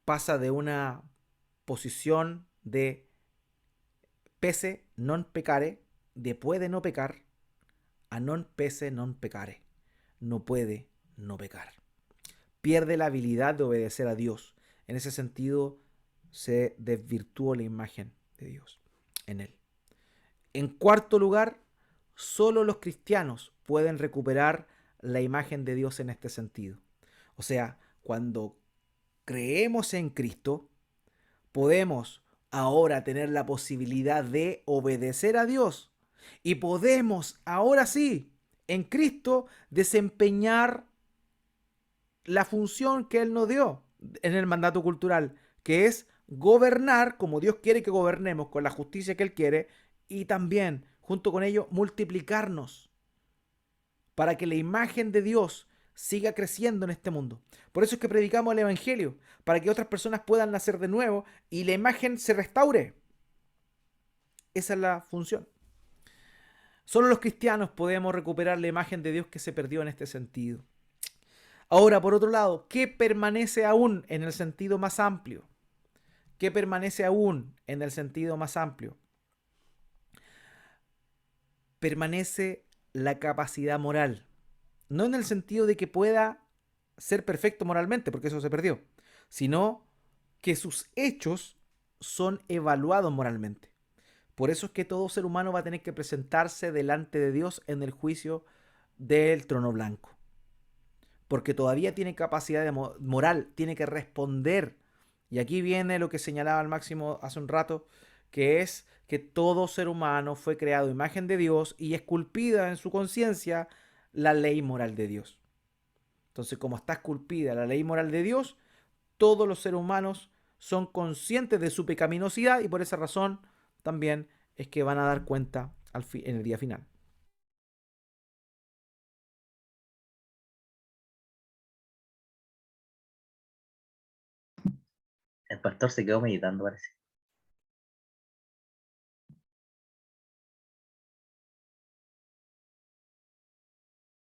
pasa de una posición de pese non pecare, de puede no pecar, a non pese non pecare, no puede no pecar. Pierde la habilidad de obedecer a Dios. En ese sentido, se desvirtuó la imagen de Dios en él. En cuarto lugar, solo los cristianos pueden recuperar la imagen de Dios en este sentido. O sea, cuando creemos en Cristo, podemos ahora tener la posibilidad de obedecer a Dios y podemos ahora sí, en Cristo, desempeñar la función que Él nos dio en el mandato cultural, que es gobernar como Dios quiere que gobernemos, con la justicia que Él quiere, y también, junto con ello, multiplicarnos para que la imagen de Dios siga creciendo en este mundo. Por eso es que predicamos el Evangelio, para que otras personas puedan nacer de nuevo y la imagen se restaure. Esa es la función. Solo los cristianos podemos recuperar la imagen de Dios que se perdió en este sentido. Ahora, por otro lado, ¿qué permanece aún en el sentido más amplio? ¿Qué permanece aún en el sentido más amplio? Permanece la capacidad moral. No en el sentido de que pueda ser perfecto moralmente, porque eso se perdió, sino que sus hechos son evaluados moralmente. Por eso es que todo ser humano va a tener que presentarse delante de Dios en el juicio del trono blanco. Porque todavía tiene capacidad de moral, tiene que responder. Y aquí viene lo que señalaba al Máximo hace un rato, que es que todo ser humano fue creado a imagen de Dios y esculpida en su conciencia la ley moral de Dios. Entonces, como está esculpida la ley moral de Dios, todos los seres humanos son conscientes de su pecaminosidad y por esa razón también es que van a dar cuenta en el día final. El pastor se quedó meditando, parece.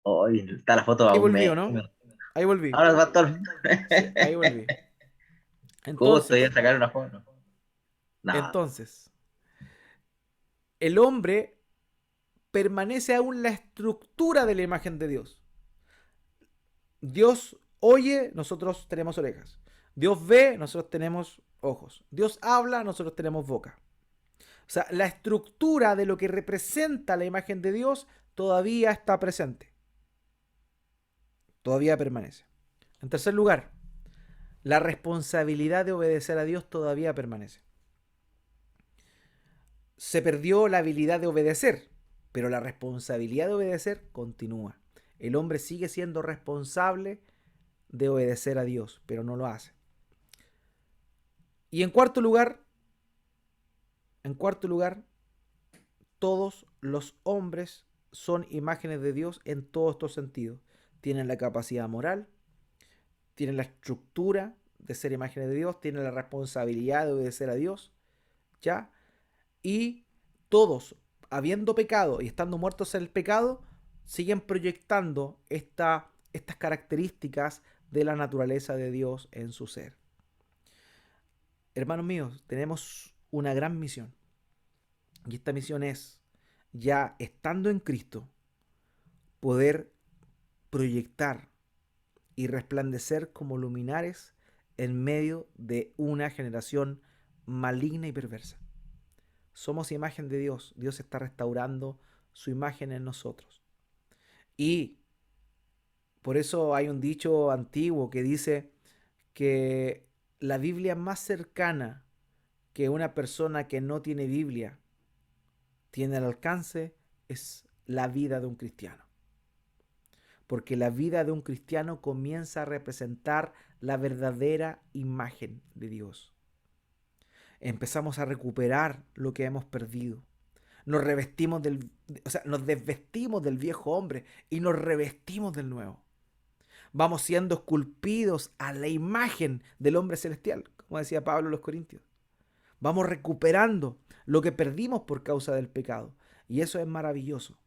Hoy está la foto Ahí aún volvió, me, ¿no? Ahí volví. Ahora, pastor. Sí, ahí volví. Justo iba a Entonces, sacar una foto. No, entonces, el hombre permanece aún la estructura de la imagen de Dios. Dios oye, nosotros tenemos orejas. Dios ve, nosotros tenemos ojos. Dios habla, nosotros tenemos boca. O sea, la estructura de lo que representa la imagen de Dios todavía está presente. Todavía permanece. En tercer lugar, la responsabilidad de obedecer a Dios todavía permanece. Se perdió la habilidad de obedecer, pero la responsabilidad de obedecer continúa. El hombre sigue siendo responsable de obedecer a Dios, pero no lo hace. Y en cuarto lugar, todos los hombres son imágenes de Dios en todos estos sentidos. Tienen la capacidad moral, tienen la estructura de ser imágenes de Dios, tienen la responsabilidad de obedecer a Dios, ¿ya? Y todos, habiendo pecado y estando muertos en el pecado, siguen proyectando estas características de la naturaleza de Dios en su ser. Hermanos míos, tenemos una gran misión. Y esta misión es, ya estando en Cristo, poder proyectar y resplandecer como luminares en medio de una generación maligna y perversa. Somos imagen de Dios. Dios está restaurando su imagen en nosotros. Y por eso hay un dicho antiguo que dice que la Biblia más cercana que una persona que no tiene Biblia tiene al alcance es la vida de un cristiano. Porque la vida de un cristiano comienza a representar la verdadera imagen de Dios. Empezamos a recuperar lo que hemos perdido. Nos revestimos nos desvestimos del viejo hombre y nos revestimos del nuevo. Vamos siendo esculpidos a la imagen del hombre celestial, como decía Pablo a los Corintios. Vamos recuperando lo que perdimos por causa del pecado. Y eso es maravilloso.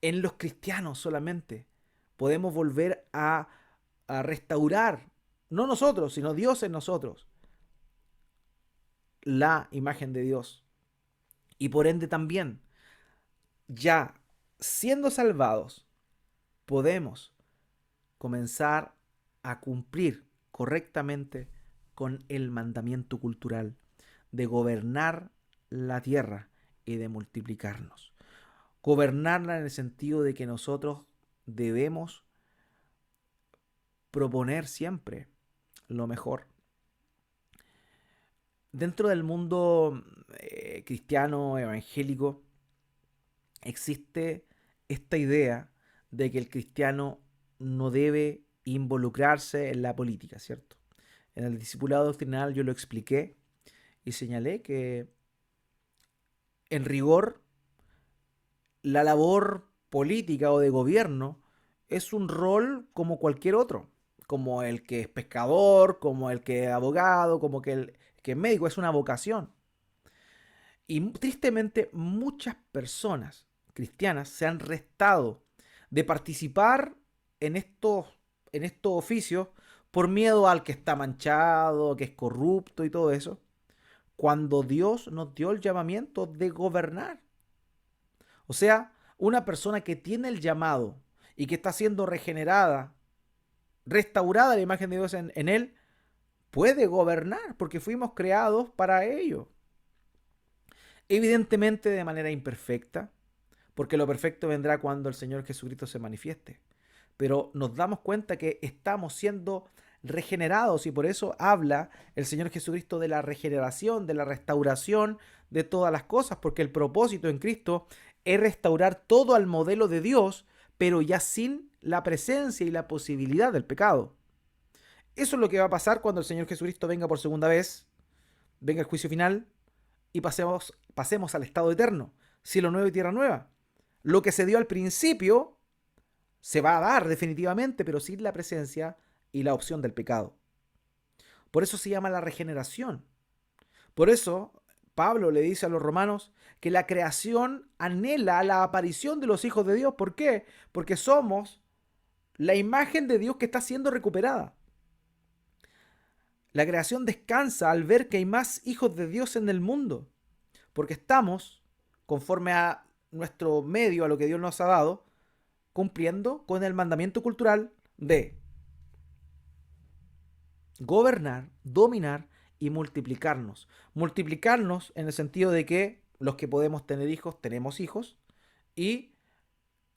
En los cristianos solamente podemos volver a restaurar, no nosotros, sino Dios en nosotros, la imagen de Dios. Y por ende también, ya siendo salvados, podemos comenzar a cumplir correctamente con el mandamiento cultural de gobernar la tierra y de multiplicarnos. Gobernarla en el sentido de que nosotros debemos proponer siempre lo mejor. Dentro del mundo cristiano, evangélico, existe esta idea de que el cristiano no debe involucrarse en la política, ¿cierto? En el discipulado doctrinal yo lo expliqué y señalé que en rigor la labor política o de gobierno es un rol como cualquier otro, como el que es pescador, como el que es abogado, como que el que es médico, es una vocación. Y tristemente muchas personas cristianas se han restado de participar en estos oficios por miedo al que está manchado, que es corrupto y todo eso, cuando Dios nos dio el llamamiento de gobernar. O sea, una persona que tiene el llamado y que está siendo regenerada, restaurada la imagen de Dios en él, puede gobernar porque fuimos creados para ello. Evidentemente de manera imperfecta, porque lo perfecto vendrá cuando el Señor Jesucristo se manifieste. Pero nos damos cuenta que estamos siendo regenerados y por eso habla el Señor Jesucristo de la regeneración, de la restauración de todas las cosas, porque el propósito en Cristo es restaurar todo al modelo de Dios, pero ya sin la presencia y la posibilidad del pecado. Eso es lo que va a pasar cuando el Señor Jesucristo venga por segunda vez, venga el juicio final y pasemos al estado eterno, cielo nuevo y tierra nueva. Lo que se dio al principio se va a dar definitivamente, pero sin la presencia y la opción del pecado. Por eso se llama la regeneración. Por eso Pablo le dice a los romanos que la creación anhela la aparición de los hijos de Dios. ¿Por qué? Porque somos la imagen de Dios que está siendo recuperada. La creación descansa al ver que hay más hijos de Dios en el mundo, porque estamos, conforme a nuestro medio, a lo que Dios nos ha dado, cumpliendo con el mandamiento cultural de gobernar, dominar y multiplicarnos. Multiplicarnos en el sentido de que los que podemos tener hijos, tenemos hijos, y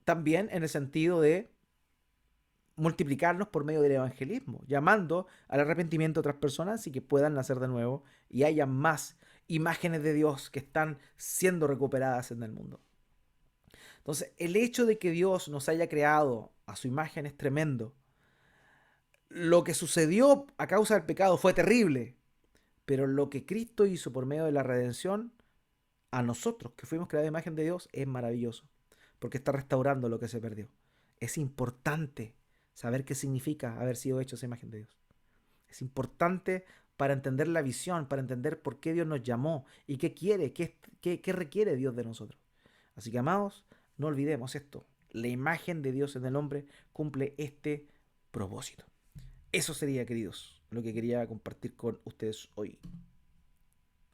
también en el sentido de multiplicarnos por medio del evangelismo, llamando al arrepentimiento a otras personas y que puedan nacer de nuevo y haya más imágenes de Dios que están siendo recuperadas en el mundo. Entonces, el hecho de que Dios nos haya creado a su imagen es tremendo. Lo que sucedió a causa del pecado fue terrible, pero lo que Cristo hizo por medio de la redención a nosotros, que fuimos creados a imagen de Dios, es maravilloso, porque está restaurando lo que se perdió. Es importante saber qué significa haber sido hecho esa imagen de Dios. Es importante para entender la visión, para entender por qué Dios nos llamó y qué quiere, qué requiere Dios de nosotros. Así que, amados, no olvidemos esto. La imagen de Dios en el hombre cumple este propósito. Eso sería, queridos, lo que quería compartir con ustedes hoy.